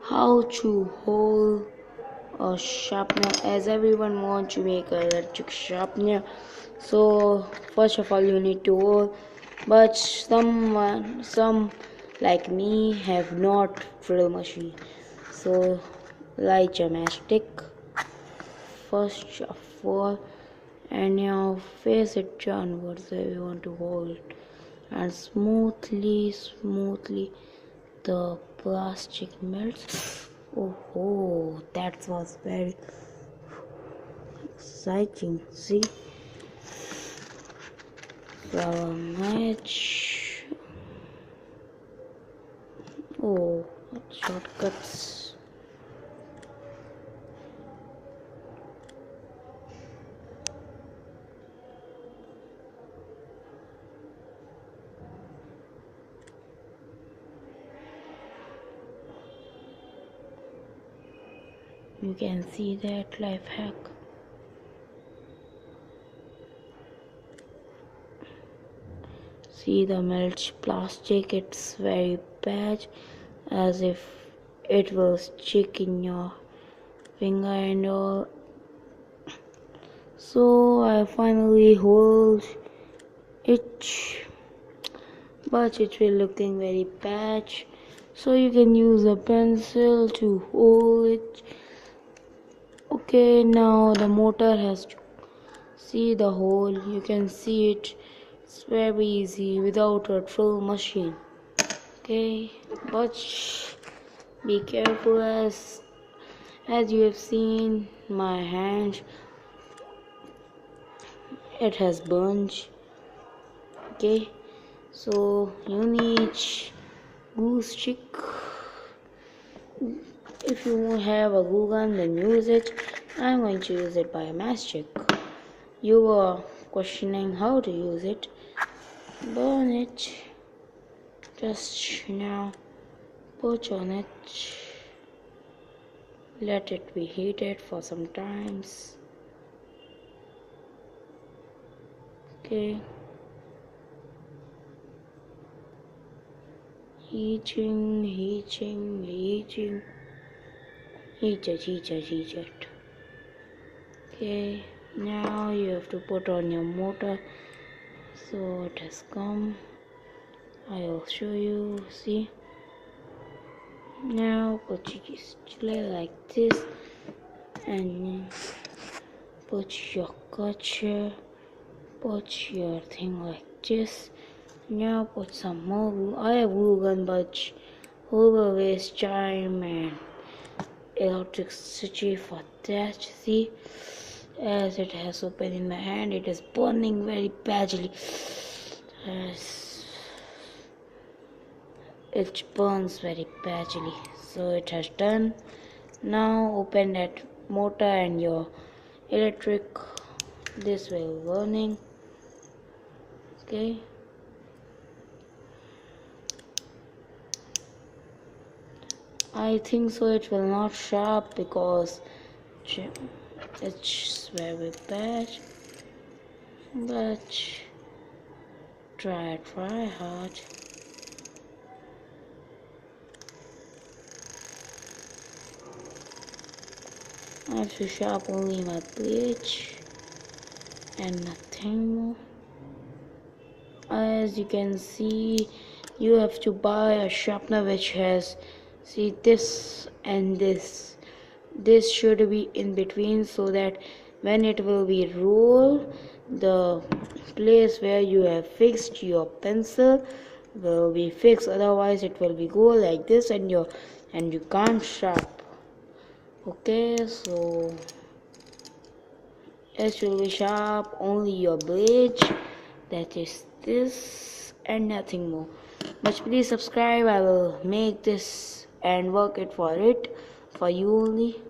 How to hold a sharpener, as everyone wants to make an electric sharpener. So first of all you need to hold, but some like me have not drill machine. So light your matchstick first of all, and now face it downwards where you want to hold, and smoothly the plastic melts. Oh, that was very exciting. See, flower match. Oh, shortcuts. You can see that life hack. See the melted plastic, it's very bad, as if it will stick in your finger and all. So I finally hold it, but it will looking very bad. So you can use a pencil to hold it. Okay, now the motor has to see the hole. You can see it. It's very easy without a drill machine. Okay, but be careful, as you have seen my hand, it has burned. Okay, so you need glue stick. If you have a glue gun, then use it. I'm going to use it by a matchstick. You were questioning how to use it. Burn it. Just now put on it. Let it be heated for some times. Okay. Heating. Heat it. Okay, now you have to put on your motor. So it has come. I'll show you. See, now put your display like this, and put your cutter, put your thing like this. Now put some more glue. I have glue gun, but who will waste time and electricity for that? See, as it has opened in my hand, it is burning very badly. It burns very badly. So it has done. Now open that motor and your electric. This will burning. Okay. I think so it will not sharp because it's very bad, but try hard. I have to sharp only my blade and nothing more. As you can see, you have to buy a sharpener which has, see, this and this. This should be in between, so that when it will be roll, the place where you have fixed your pencil will be fixed. Otherwise it will be go like this, and you can't sharp. Okay, so it will be sharp only your blade, that is this, and nothing more. But please subscribe. I will make this and work it for you only.